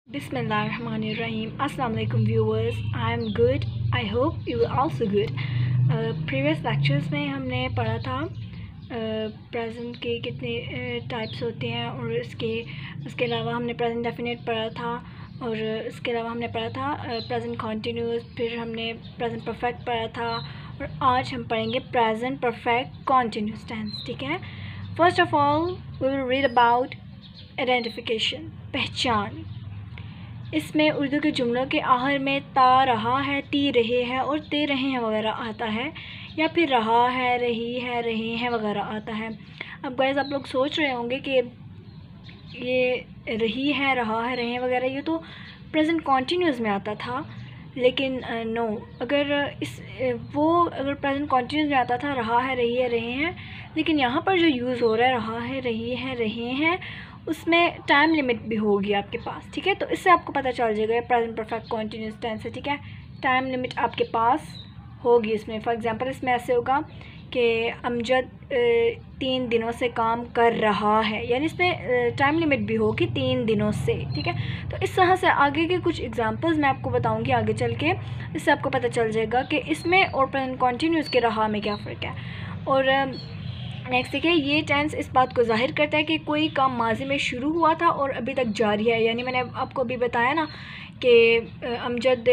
Bismillahirrahmanirrahim. Assalamu alaikum viewers. I am good. I hope you are also good. Previous lectures में हमने पढ़ा था present के कितने टाइप्स होते हैं और उसके अलावा हमने प्रेजेंट डेफिनेट पढ़ा था और इसके अलावा हमने पढ़ा था प्रेजेंट कॉन्टीन्यूस, फिर हमने प्रेजेंट परफेक्ट पढ़ा था और आज हम पढ़ेंगे प्रेजेंट परफेक्ट कॉन्टीन्यूस टेंस। ठीक है। First of all we will read about identification, पहचान। इसमें उर्दू के जुमलों के आखिर में ता रहा है, ती रहे हैं और ते रहे हैं वगैरह आता है, या फिर रहा है, रही है, रहे हैं वगैरह आता है। अब गाइस आप लोग सोच रहे होंगे कि ये रही है, रहा है, रहे हैं वगैरह ये तो प्रेजेंट कॉन्टीन्यूस में आता था, लेकिन नो, अगर अगर प्रेजेंट कॉन्टीन्यूस में आता था रहा है, रही है, रहे हैं, लेकिन यहाँ पर जो यूज़ हो रहा है रहा है, रही है, रहे हैं, उसमें टाइम लिमिट भी होगी आपके पास। ठीक है, तो इससे आपको पता चल जाएगा प्रेजेंट परफेक्ट कॉन्टीन्यूस टेंस है। ठीक है, टाइम लिमिट आपके पास होगी इसमें। फॉर एग्जांपल इसमें ऐसे होगा कि अमजद 3 दिनों से काम कर रहा है, यानी इसमें टाइम लिमिट भी होगी 3 दिनों से। ठीक है, तो इस तरह से आगे के कुछ एग्जांपल्स मैं आपको बताऊंगी आगे चल के, इससे आपको पता चल जाएगा कि इसमें और प्रेजेंट कॉन्टीन्यूस के रहा में क्या फ़र्क है। और नेक्स्ट देखिए, ये टेंस इस बात को जाहिर करता है कि कोई काम माजी में शुरू हुआ था और अभी तक जारी है। यानी मैंने आपको अभी बताया ना कि अमजद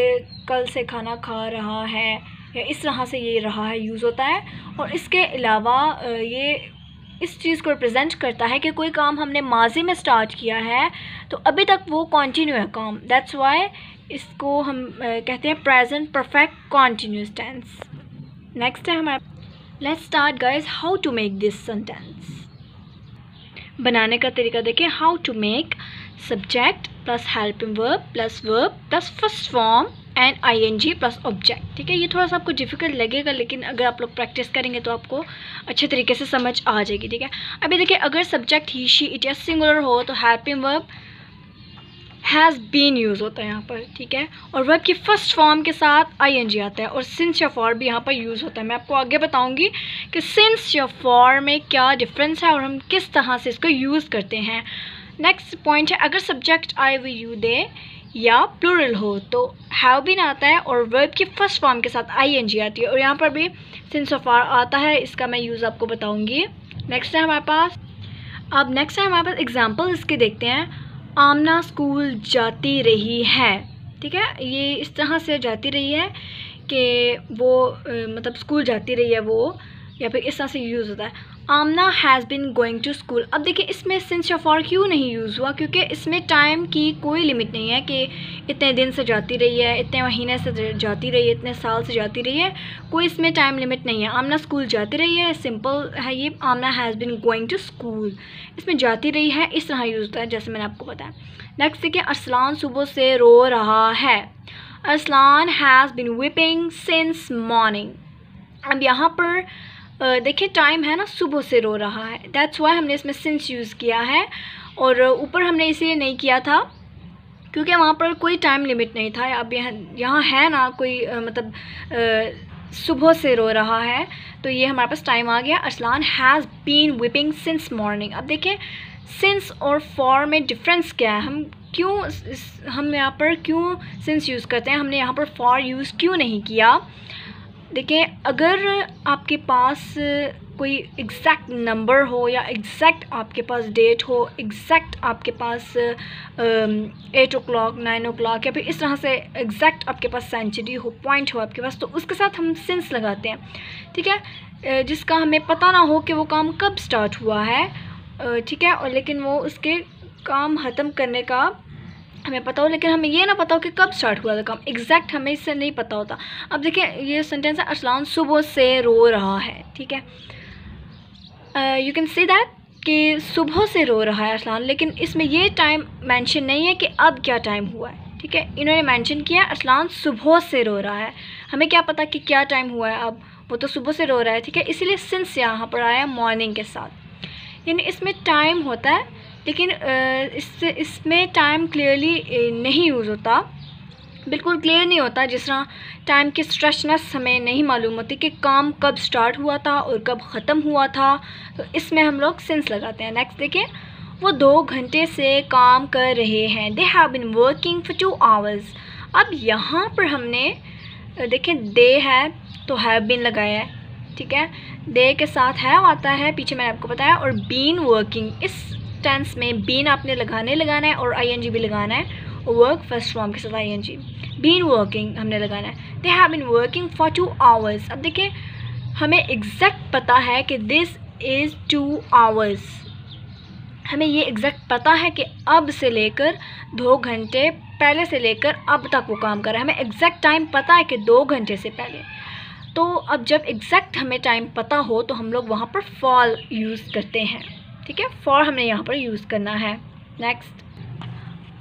कल से खाना खा रहा है, या इस तरह से ये रहा है यूज़ होता है। और इसके अलावा ये इस चीज़ को रिप्रेजेंट करता है कि कोई काम हमने माजी में स्टार्ट किया है तो अभी तक वो कंटिन्यू है काम। दैट्स वाई इसको हम कहते हैं present perfect continuous tense. Next है हमारा, let's start guys, how to make this sentence. बनाने का तरीका देखिए, how to make subject plus helping verb plus first form and ING plus object. ठीक है, ये थोड़ा सा आपको डिफिकल्ट लगेगा, लेकिन अगर आप लोग प्रैक्टिस करेंगे तो आपको अच्छे तरीके से समझ आ जाएगी। ठीक है, अभी देखिए, अगर सब्जेक्ट ही शी इट या सिंगुलर हो तो helping verb has been use होता है यहाँ पर। ठीक है, और वर्ब की फर्स्ट फॉर्म के साथ आईएनजी आता है, और सिंस या फॉर भी यहाँ पर यूज़ होता है। मैं आपको आगे बताऊँगी कि सिंस या फॉर में क्या डिफरेंस है और हम किस तरह से इसको यूज़ करते हैं। नेक्स्ट पॉइंट है, अगर subject I we you they या प्लूरल हो तो हैव बीन आता है और वर्ब की फर्स्ट फॉर्म के साथ आईएनजी आती है, और यहाँ पर भी सिंस या फॉर आता है। इसका मैं यूज़ आपको बताऊँगी। नेक्स्ट है हमारे पास, अब नेक्स्ट है हमारे पास एग्जाम्पल इसके देखते हैं। आमना स्कूल जाती रही है। ठीक है, ये इस तरह से जाती रही है कि वो मतलब स्कूल जाती रही है वो, या फिर इस तरह से यूज़ होता है। Aamna has been going to school. अब देखिए, इसमें सिंस या फॉर क्यों नहीं यूज़ हुआ, क्योंकि इसमें टाइम की कोई लिमिट नहीं है कि इतने दिन से जाती रही है, इतने महीने से जाती रही है, इतने साल से जाती रही है, कोई इसमें टाइम लिमिट नहीं है। आमना स्कूल जाती रही है, सिंपल है ये। Aamna has been going to school, इसमें जाती रही है इस तरह यूज़ होता है जैसे मैंने आपको बताया। नेक्स्ट देखिए, अरसलान सुबह से रो रहा है। Arsalan has been weeping since morning. अब यहाँ पर देखिए, टाइम है ना, सुबह से रो रहा है, दैट्स वाई हमने इसमें सिंस यूज़ किया है, और ऊपर हमने इसलिए नहीं किया था क्योंकि वहाँ पर कोई टाइम लिमिट नहीं था। अब यहाँ है ना कोई मतलब सुबह से रो रहा है, तो ये हमारे पास टाइम आ गया। Arsalan has been weeping since morning. अब देखिए, सिंस और फॉर में डिफरेंस क्या है, हम यहाँ पर क्यों सिंस यूज़ करते हैं, हमने यहाँ पर फॉर यूज़ क्यों नहीं किया। देखिए, अगर आपके पास कोई एग्जैक्ट नंबर हो या एग्जैक्ट आपके पास डेट हो, एग्जैक्ट आपके पास 8 o'clock 9 o'clock, या फिर इस तरह से एग्जैक्ट आपके पास सेंचुरी हो, पॉइंट हो आपके पास, तो उसके साथ हम सिंस लगाते हैं। ठीक है, जिसका हमें पता ना हो कि वो काम कब स्टार्ट हुआ है। ठीक है, और लेकिन वो उसके काम ख़त्म करने का हमें पता हो, लेकिन हमें ये ना पता हो कि कब स्टार्ट हुआ था काम, एग्जैक्ट हमें इससे नहीं पता होता। अब देखिए, ये सेंटेंस है, अरसलान सुबह से रो रहा है। ठीक है, यू कैन सी दैट कि सुबह से रो रहा है अरसलान, लेकिन इसमें ये टाइम मेंशन नहीं है कि अब क्या टाइम हुआ है। ठीक है, इन्होंने मेंशन किया अरसलान सुबह से रो रहा है, हमें क्या पता कि क्या टाइम हुआ है अब, वो तो सुबह से रो रहा है। ठीक है, इसीलिए सिंस यहाँ पर आया मॉर्निंग के साथ, यानी इसमें टाइम होता है, लेकिन इसमें टाइम क्लियरली नहीं यूज़ होता, बिल्कुल क्लियर नहीं होता। जिस तरह टाइम की स्ट्रेचनेस हमें नहीं मालूम होती कि काम कब स्टार्ट हुआ था और कब ख़त्म हुआ था, तो इसमें हम लोग सिंस लगाते हैं। नेक्स्ट देखिए, वो 2 घंटे से काम कर रहे हैं। They have been working for 2 hours. अब यहाँ पर हमने देखें दे है तो हैव बीन लगाया है, ठीक है। दे के साथ हैव आता है, पीछे मैंने आपको बताया, और बीन वर्किंग, इस टेंस में बीन आपने लगाना है और आईएनजी भी लगाना है, वर्क फर्स्ट फॉर्म के साथ आईएनजी। बीन वर्किंग हमने लगाना है। They have been working for 2 hours. अब देखिए हमें एग्जैक्ट पता है कि दिस इज़ 2 आवर्स, हमें ये एग्जैक्ट पता है कि अब से लेकर 2 घंटे पहले से लेकर अब तक वो काम कर रहा है, हमें एग्जैक्ट टाइम पता है कि 2 घंटे से पहले। तो अब जब एग्जैक्ट हमें टाइम पता हो तो हम लोग वहाँ पर फॉर यूज़ करते हैं, ठीक है। फॉर हमने यहाँ पर यूज़ करना है। नेक्स्ट,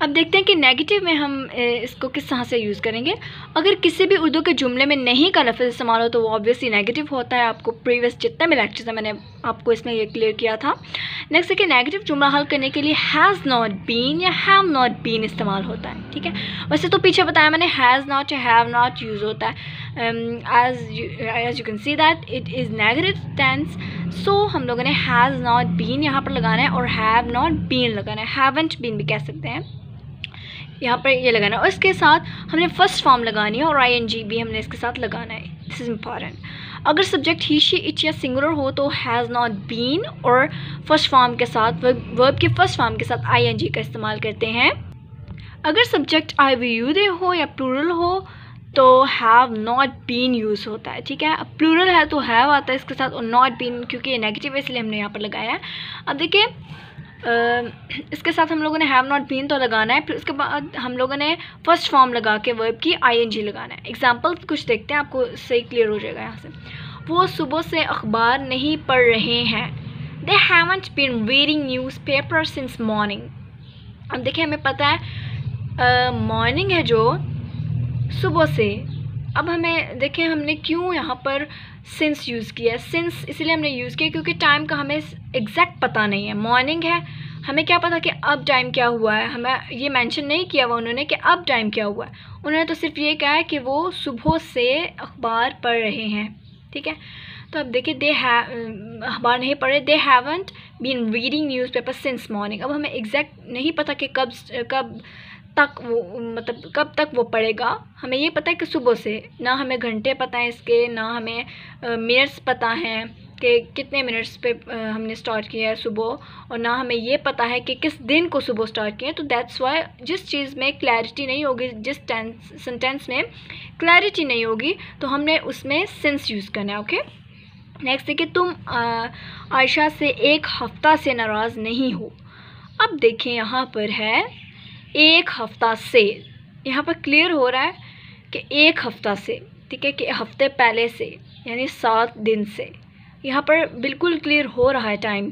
अब देखते हैं कि नेगेटिव में हम इसको किस तरह से यूज़ करेंगे। अगर किसी भी उर्दू के जुमले में नहीं का लफ्ज़ इस्तेमाल हो तो वो ऑब्वियसली नेगेटिव होता है। आपको प्रीवियस जितने भी लेक्चर्स हैं मैंने आपको इसमें ये क्लियर किया था। नेक्स्ट है कि नेगेटिव जुमला हल करने के लिए हैज़ नॉट बीन या हैव नॉट बीन इस्तेमाल होता है, ठीक है। वैसे तो पीछे बताया मैंने हैज़ नॉट या हैव नॉट यूज़ होता है। As you can see that it is negative tense, so हम लोगों ने हैज़ नॉट बीन यहाँ पर लगाना है और हैव नॉट बीन लगाना है, हैवंट बीन भी कह सकते हैं, यहाँ पर ये लगाना है। और इसके साथ हमने फर्स्ट फॉर्म लगानी है और आईएनजी भी हमने इसके साथ लगाना है। This is important. अगर सब्जेक्ट ही शी इट या सिंगुलर हो तो हैज़ नॉट बीन और फर्स्ट फॉर्म के साथ वर्ब के फर्स्ट फॉर्म के साथ आईएनजी का इस्तेमाल करते हैं। अगर subject I we you they हो या प्लूरल हो तो हैव नॉट बीन यूज़ होता है, ठीक है। अब प्लूरल है तो हैव आता है इसके साथ, और नॉट बीन क्योंकि ये नेगेटिव है इसलिए हमने यहाँ पर लगाया है। अब देखिए इसके साथ हम लोगों ने हैव नॉट बीन तो लगाना है, फिर उसके बाद हम लोगों ने फर्स्ट फॉर्म लगा के वर्ब की आईएनजी लगाना है। एग्जांपल कुछ देखते हैं, आपको सही क्लियर हो जाएगा यहाँ से। वो सुबह से अखबार नहीं पढ़ रहे हैं। They haven't been reading newspaper since morning. अब देखिए हमें पता है मॉर्निंग है जो सुबह से। अब हमें देखें हमने क्यों यहाँ पर सिंस यूज़ किया है। सिंस इसलिए हमने यूज़ किया क्योंकि टाइम का हमें एग्जैक्ट पता नहीं है। मॉर्निंग है, हमें क्या पता कि अब टाइम क्या हुआ है, हमें ये मेंशन नहीं किया हुआ उन्होंने कि अब टाइम क्या हुआ है। उन्होंने तो सिर्फ ये कहा है कि वो सुबह से अखबार पढ़ रहे हैं, ठीक है। तो अब देखिए दे अखबार नहीं पढ़ रहे, they haven't been reading newspaper since morning. अब हमें एग्जैक्ट नहीं पता कि कब तक वो, मतलब कब तक वो पढ़ेगा। हमें ये पता है कि सुबह से, ना हमें घंटे पता है इसके, ना हमें मिनट्स पता हैं कि कितने मिनट्स पे हमने स्टार्ट किया है सुबह, और ना हमें ये पता है कि किस दिन को सुबह स्टार्ट किया है। तो दैट्स वाई जिस चीज़ में क्लैरिटी नहीं होगी, जिस सेंटेंस में क्लैरिटी नहीं होगी तो हमने उसमें सिंस यूज़ करना है, ओके। नेक्स्ट है कि तुम आयशा से 1 हफ़्ता से नाराज़ नहीं हो। अब देखें यहाँ पर है 1 हफ़्ता से, यहाँ पर क्लियर हो रहा है कि 1 हफ़्ता से, ठीक है, कि हफ्ते पहले से यानी 7 दिन से। यहाँ पर बिल्कुल क्लियर हो रहा है टाइम।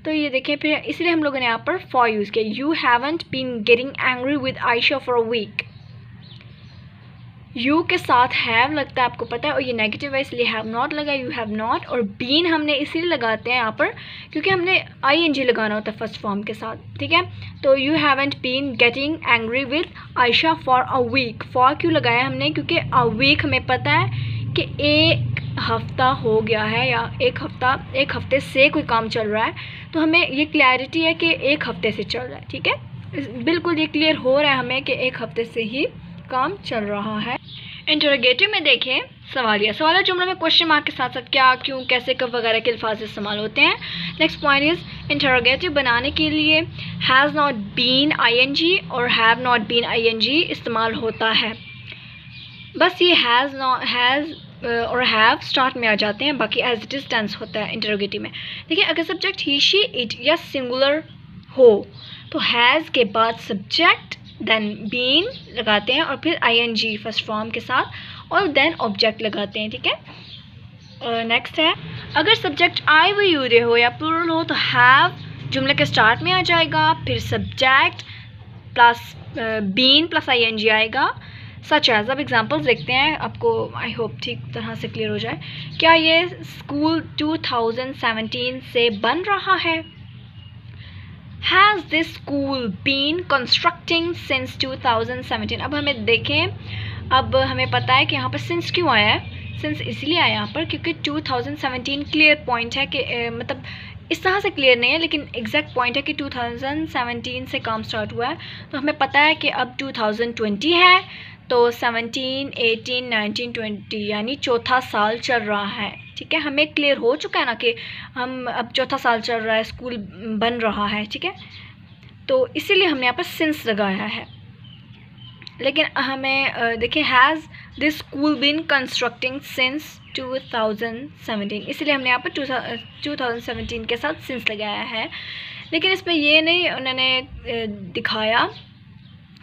तो ये देखें फिर इसलिए हम लोगों ने यहाँ पर फॉर यूज़ किया। You haven't been getting angry with Ayesha for a week. You के साथ हैव लगता है, आपको पता है, और ये नेगेटिव है इसलिए हैव नॉट लगा, यू हैव नॉट। और बीन हमने इसीलिए लगाते हैं यहाँ पर क्योंकि हमने आईएनजी लगाना होता है फर्स्ट फॉर्म के साथ, ठीक है। तो you haven't been getting angry with Ayesha for a week. For क्यों लगाया हमने, क्योंकि अ वीक हमें पता है कि 1 हफ़्ता हो गया है या 1 हफ़्ते से कोई काम चल रहा है, तो हमें ये क्लैरिटी है कि 1 हफ़्ते से चल रहा है, ठीक है। बिल्कुल ये क्लियर हो रहा है हमें कि 1 हफ़्ते से ही काम चल रहा है। इंटरोगेटिव में देखें सवालिया जुमला में क्वेश्चन मार्क के साथ साथ क्या, क्यों, कैसे, कब वगैरह के अल्फाज इस्तेमाल होते हैं। नेक्स्ट पॉइंट इज़ इंटरोगेटिव बनाने के लिए हैज़ नॉट बीन आईएनजी और हैव नॉट बीन आईएनजी इस्तेमाल होता है। बस ये हैज़ और हैव स्टार्ट में आ जाते हैं, बाकी एज इट इज़ टेंस होता है इंटरोगेटिव में। देखिए अगर सब्जेक्ट ही शी इट या सिंगुलर हो तो हैज़ के बाद सब्जेक्ट देन बीन लगाते हैं और फिर आईएनजी फर्स्ट फॉर्म के साथ और देन ऑब्जेक्ट लगाते हैं, ठीक है। नेक्स्ट है अगर subject I we you they हो या प्लूरल हो तो हैव जुमले के स्टार्ट में आ जाएगा, फिर subject plus been plus ING आएगा। सच एज, अब एग्जांपल्स देखते हैं, आपको आई होप ठीक तरह से क्लियर हो जाए। क्या ये स्कूल 2017 से बन रहा है। Has this school been constructing since 2017? अब हमें देखें, अब हमें पता है कि यहाँ पर since क्यों आया है। since इसलिए आया यहाँ पर क्योंकि 2017 क्लियर पॉइंट है कि मतलब इस तरह से क्लियर नहीं है, लेकिन एग्जैक्ट पॉइंट है कि 2017 से काम स्टार्ट हुआ है, तो हमें पता है कि अब 2020 है, तो 17, 18, 19, 20 यानी चौथा साल चल रहा है। ठीक है, हमें क्लियर हो चुका है ना कि हम अब चौथा साल चल रहा है, स्कूल बन रहा है। ठीक है, तो इसीलिए हमने यहाँ पर सिंस लगाया है। लेकिन हमें देखिए, has this school been constructing since 2017, इसलिए हमने यहाँ पर 2017 के साथ सिंस लगाया है। लेकिन इसमें ये नहीं उन्होंने दिखाया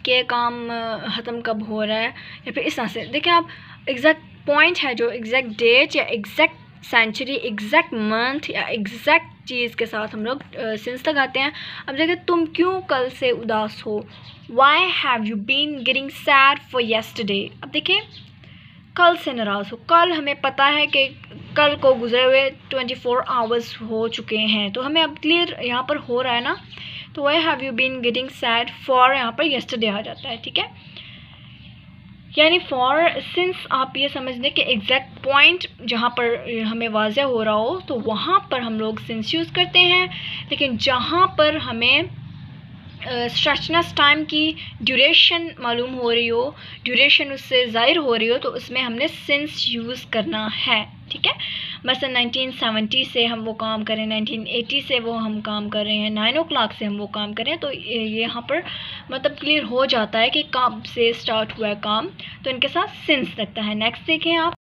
कि काम ख़त्म कब हो रहा है, या फिर इस तरह से। देखिए, आप एग्जैक्ट पॉइंट है जो एग्जैक्ट डेट या एग्जैक्ट सेंचुरी, एग्जैक्ट मंथ या एग्जैक्ट चीज़ के साथ हम लोग सिंस लगाते हैं। अब देखिए, तुम क्यों कल से उदास हो, why have you been getting sad for yesterday. अब देखिए, कल से नाराज़ हो, कल हमें पता है कि कल को गुजरे हुए 24 आवर्स हो चुके हैं, तो हमें अब क्लियर यहाँ पर हो रहा है ना, तो why have you been getting sad for यहाँ पर येस्टरडे आ जाता है। ठीक है, यानी फॉर सिंस आप ये समझ लें कि एग्जैक्ट पॉइंट जहाँ पर हमें वाज़ह हो रहा हो तो वहाँ पर हम लोग सिंस यूज़ करते हैं। लेकिन जहाँ पर हमें स्ट्रेचनेस टाइम की ड्यूरेशन मालूम हो रही हो, ड्यूरेशन उससे ज़ाहिर हो रही हो, तो उसमें हमने सिंस यूज़ करना है। ठीक है, मसलन 1970 से हम वो काम करें, 1980 से वो हम काम कर रहे हैं, 9 o'clock से हम वो काम करें, तो ये यहाँ पर मतलब क्लियर हो जाता है कि कब से स्टार्ट हुआ है काम, तो इनके साथ सिंस लगता है। नेक्स्ट देखें आप,